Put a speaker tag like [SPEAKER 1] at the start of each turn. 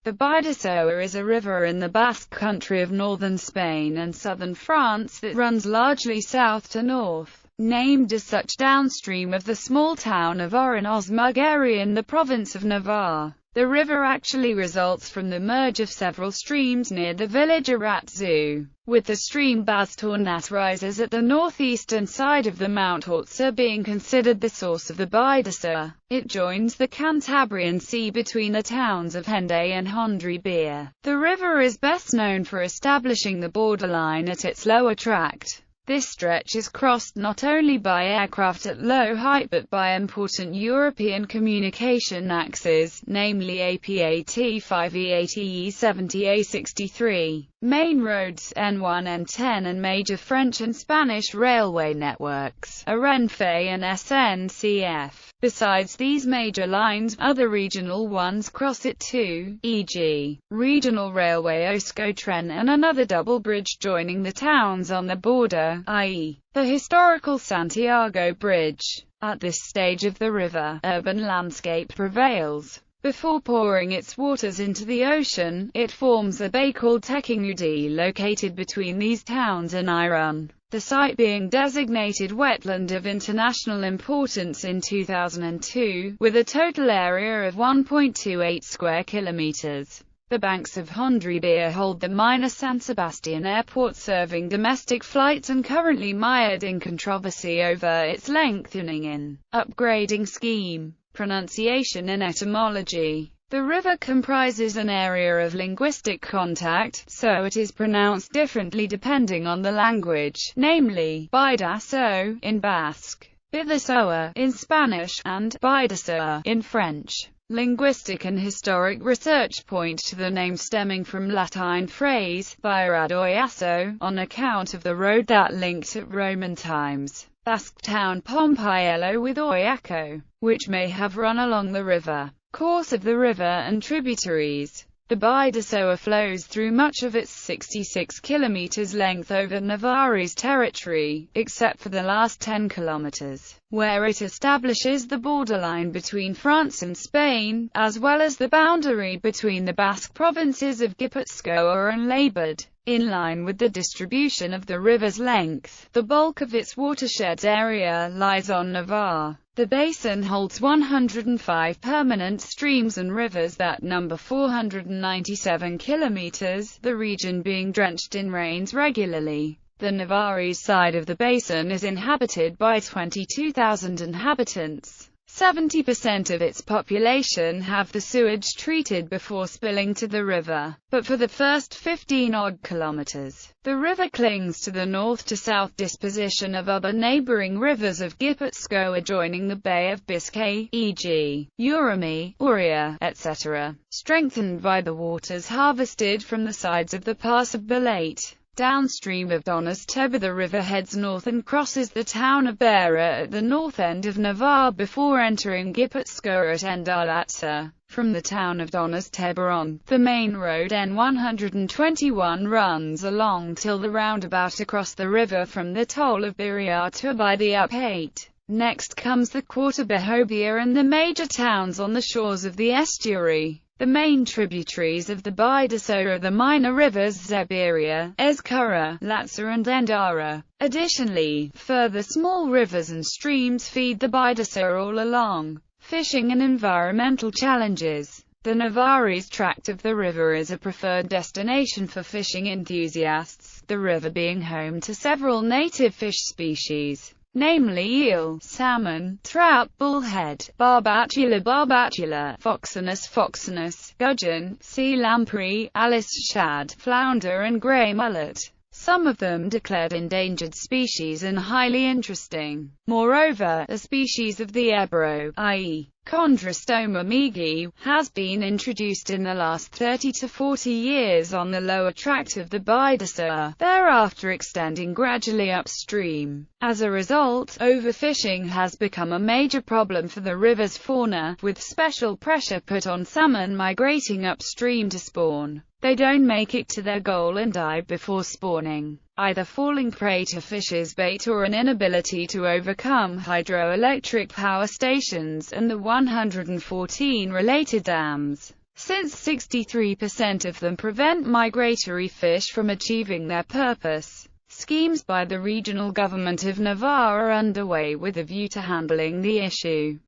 [SPEAKER 1] The Bidasoa is a river in the Basque Country of northern Spain and southern France that runs largely south to north. Named as such downstream of the small town of Arenys-Mugaria in the province of Navarre. The river actually results from the merge of several streams near the village Aratzu, with the stream Bastorn that rises at the northeastern side of the Mount Ortza being considered the source of the Bidasoa. It joins the Cantabrian Sea between the towns of Hendaye and Hondribia. The river is best known for establishing the borderline at its lower tract. This stretch is crossed not only by aircraft at low height but by important European communication axes, namely AP-AT5E, ATE-70, A63, main roads N1, N10 and major French and Spanish railway networks, Renfe and SNCF. Besides these major lines, other regional ones cross it too, e.g., Regional Railway Euskotren and another double bridge joining the towns on the border, i.e., the historical Santiago Bridge. At this stage of the river, urban landscape prevails. Before pouring its waters into the ocean, it forms a bay called Tekingudi located between these towns and Irun. The site being designated Wetland of International Importance in 2002, with a total area of 1.28 square kilometers. The banks of Hondribia hold the minor San Sebastian Airport serving domestic flights and currently mired in controversy over its lengthening and upgrading scheme, pronunciation and etymology. The river comprises an area of linguistic contact, so it is pronounced differently depending on the language, namely, Bidaso in Basque, Bidasoa in Spanish, and Bidasoa in French. Linguistic and historic research point to the name stemming from Latin phrase, Biaradoiaso, on account of the road that linked at Roman times Basque town Pompaiello with Oyaco, which may have run along the river. Course of the river and tributaries. The Bidasoa flows through much of its 66 kilometers length over Navarre's territory, except for the last 10 kilometers, where it establishes the borderline between France and Spain, as well as the boundary between the Basque provinces of Gipuzkoa and Leibad. In line with the distribution of the river's length, the bulk of its watershed area lies on Navarre. The basin holds 105 permanent streams and rivers that number 497 kilometers, the region being drenched in rains regularly. The Navarrese side of the basin is inhabited by 22,000 inhabitants. 70% of its population have the sewage treated before spilling to the river, but for the first 15-odd kilometers, the river clings to the north to south disposition of other neighboring rivers of Gipuzkoa joining the Bay of Biscay, e.g., Urumi, Uria, etc., strengthened by the waters harvested from the sides of the Pass of Balate. Downstream of Donosteba the river heads north and crosses the town of Beira at the north end of Navarre before entering Gipuzkoa at Endalatsa. From the town of Donosteba on, the main road N121 runs along till the roundabout across the river from the toll of Biriatua by the Up8. Next comes the Quarta-Behobia and the major towns on the shores of the estuary. The main tributaries of the Bidasoa are the minor rivers Zeberia, Ezcurra, Latza and Endara. Additionally, further small rivers and streams feed the Bidasoa all along. Fishing and environmental challenges. The Navarrese tract of the river is a preferred destination for fishing enthusiasts, the river being home to several native fish species, namely eel, salmon, trout, bullhead, barbatula, foxinus, gudgeon, sea lamprey, Alice shad, flounder and grey mullet. Some of them declared endangered species and highly interesting. Moreover, a species of the Ebro, i.e., Chondrostoma megi, has been introduced in the last 30 to 40 years on the lower tract of the Bidasoa, thereafter extending gradually upstream. As a result, overfishing has become a major problem for the river's fauna, with special pressure put on salmon migrating upstream to spawn. They don't make it to their goal and die before spawning, either falling prey to fish's bait or an inability to overcome hydroelectric power stations and the 114 related dams. since 63% of them prevent migratory fish from achieving their purpose. Schemes by the regional government of Navarre are underway with a view to handling the issue.